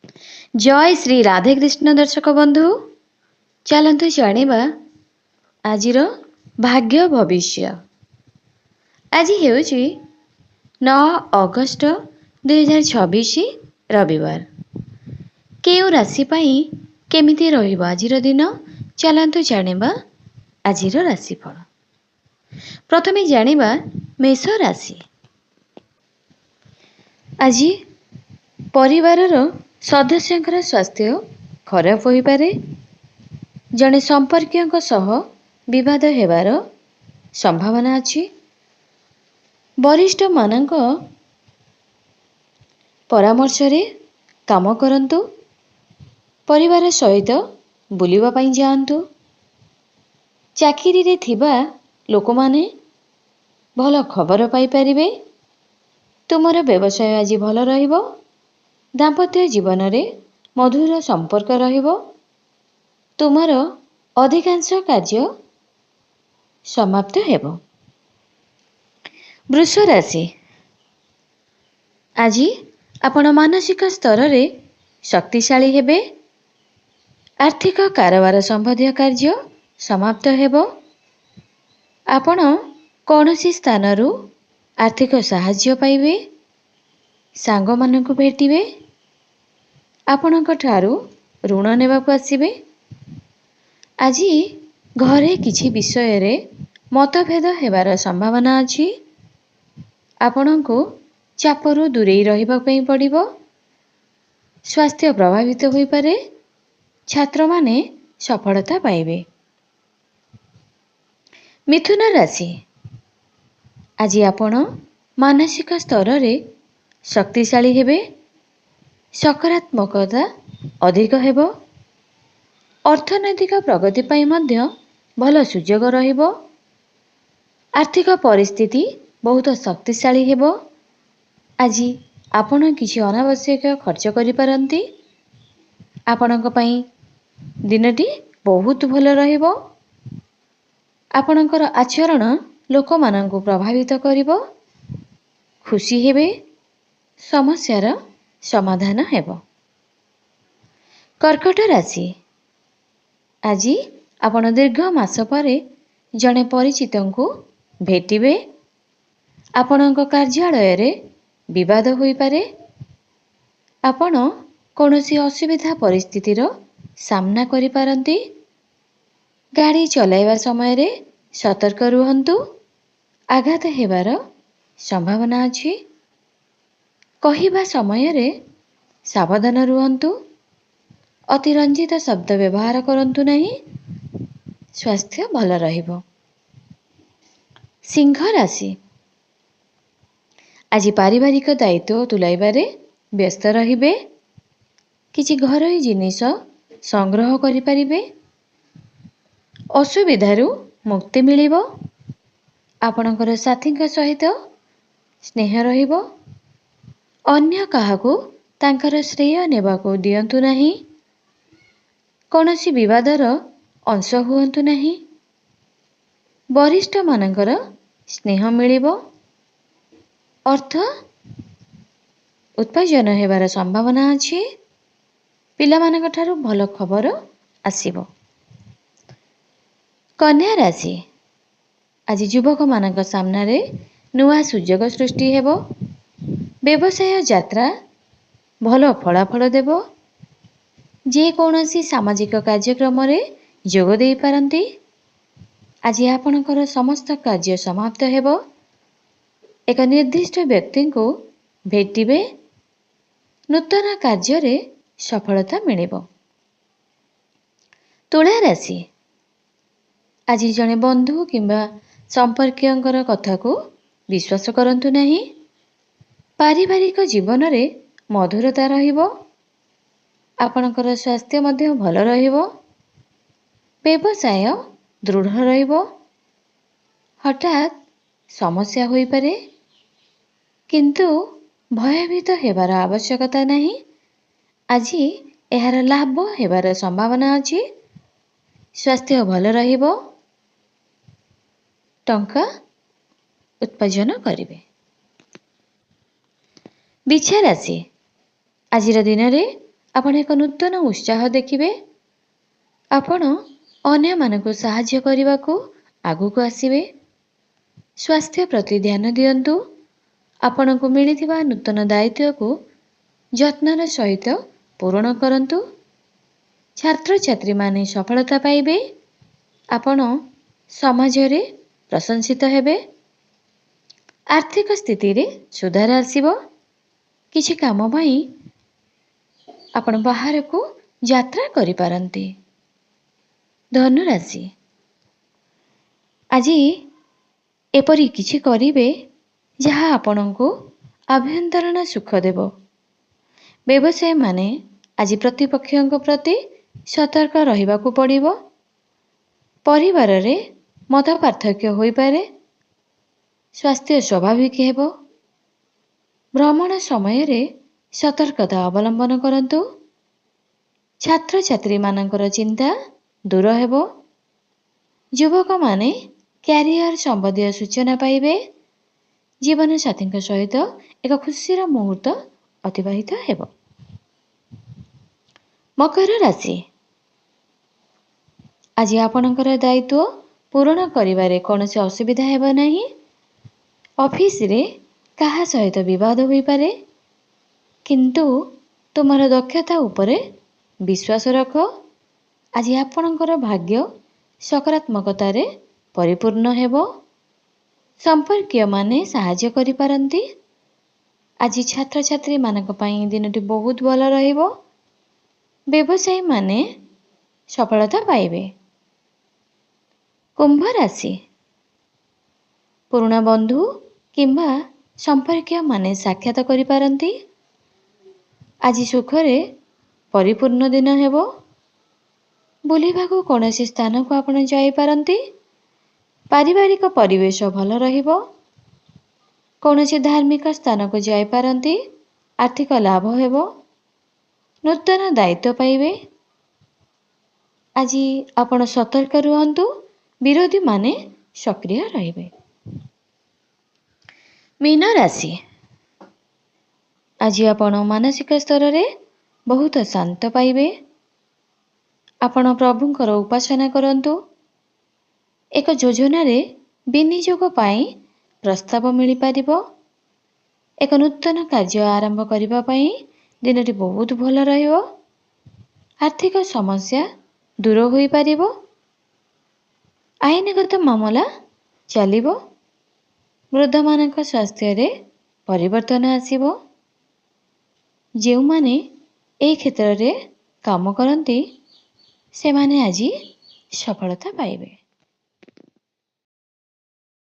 जय श्री राधे कृष्ण दर्शक बंधु चलतु जानिबा आजिर भाग्य भविष्य। आज हेउची 9 अगस्त 2026 रविवार। केउ राशि पई केमिति रहिबो आजिर दिन चलतु जानिबा आजिर राशिफल। प्रथमे जानिबा मेष राशि। आज परिवारर सदस्यंकर स्वास्थ्य खराब होई पारे। जणे संपर्कियों सह विवाद हेबार संभावना अछि। वरिष्ठ मानक परामर्श रे काम करंतु। परिवार सहित बुलिबा पई जांतु। चाकरी रे थिबा लोक माने भल खबर पाई परिबे। तुमर व्यवसाय आज भल रहिबो। दाम्पत्य जीवन रे मधुर संपर्क रहिबो। तुमर अधिकांश कार्य समाप्त हेबो। वृष राशि। आज आपण मानसिक स्तर रे शक्तिशाली हेबे। आर्थिक कारोबार संबंधी कार्य समाप्त हेबो। आपण कोनोसी स्थानरु आर्थिक सहाय्य पाइबे। सांग मानकु भेटिबे। आपणक ठारू ऋण नेबाकु आसिबे। आज घरे किछि विषय रे मतभेद हेबार संभावना अछि। आपणको चापरु दूरेई रहिबा पई पड़िबो। स्वास्थ्य प्रभावित होई पारे। छात्र माने सफलता पाइबे। मिथुन राशि। आज आपण मानसिक स्तर रे शक्तिशाली हेबे। सकारात्मकता अधिक हेबो। अर्थनैतिक प्रगति पई मध्य भल सुजोग रहिबो। आर्थिक परिस्थिति बहुत शक्तिशाली हेबो। आज आपण किछि अनावश्यक खर्च करि पारंती। आपणक पई दिनटी बहुत भल रहिबो। आपणकर आचरण लोक माननकु प्रभावित करिवो। खुशी हेबे। समस्यार समाधान हेबो। कर्कट राशि। आज आपण दीर्घ मास परे जणे परिचितंकु भेटिबे। आपणक कार्यालय रे विवाद होई पारे। आपण कोनोसी असुविधा परिस्थितिर सामना करि पारंती। गाड़ी चलाइबा समय रे सतर्क रुहंतु। आघात हेबार संभावना अछि। कहिबा समय रे सावधान रुहंतु। अतिरंजित शब्द व्यवहार करंतु नहीं। स्वास्थ्य भल रहिबो। सिंह राशि। आज पारिवारिक दायित्व तुलाइबारे व्यस्त रहिबे। किछि घरोई जिनिस संग्रह करि परिबे। असुविधारु मुक्ति मिलिबो। आपणकर साथीଙ୍କ सहित स्नेह रहिबो। अन्य काहाकु तांकर श्रेय नेबाकु दियंतु नहीं। कोनोसी विवादर अंश हुअंतु नहीं। वरिष्ठ मानकर स्नेह मिलिबो। अर्थ उत्पार्जन हेबार संभावना अछि। पिला मानक ठारू भल खबर आसिबो। कन्या राशि। आज युवक मानक सामना रे नुआ सुजोग सृष्टि हेबो। व्यवसाय यात्रा भल फलाफल देबो। जे कोनोसी सामाजिक कार्यक्रम रे जोग देई पारंती। आज आपणकर समस्त कार्य समाप्त हेबो। एक निर्दिष्ट व्यक्ति को भेटिबे। नूतन कार्य रे सफलता मिलिबो। तुला राशि। आज जने बंधु किंबा संपर्कियंकर कथा को विश्वास करंतु नहीं। पारिवारिक जीवन रे मधुरता रहिबो। आपणकर स्वास्थ्य मध्य भल रहिबो। व्यवसाय दृढ़ रहिबो। हठात समस्या होई पारे। किंतु भयभीत हेबार आवश्यकता नहीं। आज एहार लाभ हेबार संभावना अछि। स्वास्थ्य भल रहिबो। टंका उत्पार्जन करिवे। बिछा राशि। आजिर दिन रे ଆପଣ ଏକ ନୂତନ ଉତ୍ସାହ ଦେଖିବେ। ଆପଣ ଅନ୍ୟମାନଙ୍କୁ ସାହାଯ୍ୟ କରିବାକୁ ଆଗକୁ ଆସିବେ। ସ୍ୱାସ୍ଥ୍ୟ ପ୍ରତି ଧ୍ୟାନ ଦିଅନ୍ତୁ। ଆପଣଙ୍କୁ ମିଳିଥିବା ନୂତନ ଦାୟିତ୍ୱକୁ ଯତ୍ନର ସହିତ ପୂରଣ କରନ୍ତୁ। ଛାତ୍ରଛାତ୍ରୀମାନେ ସଫଳତା ପାଇବେ। ଆପଣ ସମାଜରେ ପ୍ରଶଂସିତ ହେବେ। ଆର୍ଥିକ ସ୍ଥିତିରେ ସୁଧାର ଆସିବ। କିଛି କାମ ପାଇଁ ଆପଣ ବାହାରକୁ ଯାତ୍ରା କରିପାରନ୍ତି। ଧନୁରାଶି, ଆଜି ଏପରି କିଛି କରିବେ ଯାହା ଆପଣଙ୍କୁ ଆଭ୍ୟନ୍ତରୀଣ ସୁଖ ଦେବ। ବ୍ୟବସାୟୀମାନେ ଆଜି ପ୍ରତିପକ୍ଷଙ୍କ ପ୍ରତି ସତର୍କ ରହିବାକୁ ପଡ଼ିବ। ପରିବାରରେ ମତ ପାର୍ଥକ୍ୟ ହୋଇପାରେ। ସ୍ୱାସ୍ଥ୍ୟ ସ୍ୱାଭାବିକ ହେବ। ଭ୍ରମଣ ସମୟରେ ସତର୍କତା ଅବଲମ୍ବନ କରନ୍ତୁ। ଛାତ୍ରଛାତ୍ରୀମାନଙ୍କର ଚିନ୍ତା ଦୂର ହେବ। ଯୁବକମାନେ କ୍ୟାରିୟର ସମ୍ବନ୍ଧୀୟ ସୂଚନା ପାଇବେ। ଜୀବନସାଥୀଙ୍କ ସହିତ ଏକ ଖୁସିର ମୁହୂର୍ତ୍ତ ଅତିବାହିତ ହେବ। ମକର ରାଶି, ଆଜି ଆପଣଙ୍କର ଦାୟିତ୍ୱ ପୂରଣ କରିବାରେ କୌଣସି ଅସୁବିଧା ହେବ ନାହିଁ। ଅଫିସରେ କାହା ସହିତ ବିବାଦ ହୋଇପାରେ, କିନ୍ତୁ ତୁମର ଦକ୍ଷତା ଉପରେ ବିଶ୍ୱାସ ରଖ। ଆଜି ଆପଣଙ୍କର ଭାଗ୍ୟ ସକାରାତ୍ମକତାରେ ପରିପୂର୍ଣ୍ଣ ହେବ। ସମ୍ପର୍କୀୟମାନେ ସାହାଯ୍ୟ କରିପାରନ୍ତି। ଆଜି ଛାତ୍ରଛାତ୍ରୀମାନଙ୍କ ପାଇଁ ଦିନଟି ବହୁତ ଭଲ ରହିବ। ବ୍ୟବସାୟୀମାନେ ସଫଳତା ପାଇବେ। କୁମ୍ଭ ରାଶି, ପୁରୁଣା ବନ୍ଧୁ କିମ୍ବା ସମ୍ପର୍କୀୟମାନେ ସାକ୍ଷାତ କରିପାରନ୍ତି। ଆଜି ସୁଖରେ ପରିପୂର୍ଣ୍ଣ ଦିନ ହେବ। ବୁଲିବାକୁ କୌଣସି ସ୍ଥାନକୁ ଆପଣ ଯାଇପାରନ୍ତି। ପାରିବାରିକ ପରିବେଶ ଭଲ ରହିବ। କୌଣସି ଧାର୍ମିକ ସ୍ଥାନକୁ ଯାଇପାରନ୍ତି। ଆର୍ଥିକ ଲାଭ ହେବ। ନୂତନ ଦାୟିତ୍ୱ ପାଇବେ। ଆଜି ଆପଣ ସତର୍କ ରୁହନ୍ତୁ। ବିରୋଧୀମାନେ ସକ୍ରିୟ ରହିବେ। ମୀନ ରାଶି, ଆଜି ଆପଣ ମାନସିକ ସ୍ତରରେ ବହୁତ ଶାନ୍ତ ପାଇବେ। ଆପଣ ପ୍ରଭୁଙ୍କର ଉପାସନା କରନ୍ତୁ। ଏକ ଯୋଜନାରେ ବିନିଯୋଗ ପାଇଁ ପ୍ରସ୍ତାବ ମିଳିପାରିବ। ଏକ ନୂତନ କାର୍ଯ୍ୟ ଆରମ୍ଭ କରିବା ପାଇଁ ଦିନଟି ବହୁତ ଭଲ ରହିବ। ଆର୍ଥିକ ସମସ୍ୟା ଦୂର ହୋଇପାରିବ। ଆଇନଗତ ମାମଲା ଚାଲିବ। ବୃଦ୍ଧମାନଙ୍କ ସ୍ୱାସ୍ଥ୍ୟରେ ପରିବର୍ତ୍ତନ ଆସିବ। ଯେଉଁମାନେ ଏହି କ୍ଷେତ୍ରରେ କାମ କରନ୍ତି ସେମାନେ ଆଜି ସଫଳତା ପାଇବେ।